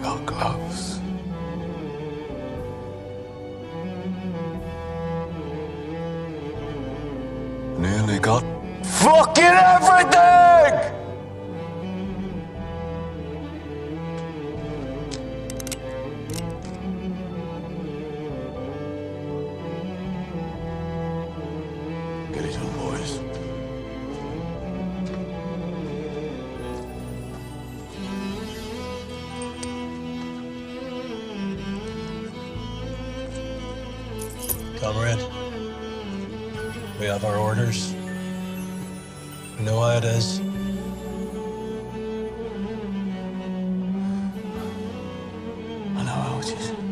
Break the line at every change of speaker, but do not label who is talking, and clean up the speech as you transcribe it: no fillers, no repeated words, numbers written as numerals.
got gloves. Nearly got fucking everything! Get it on, boys.
Comrade, we have our orders. We know how it is.
I know how it is.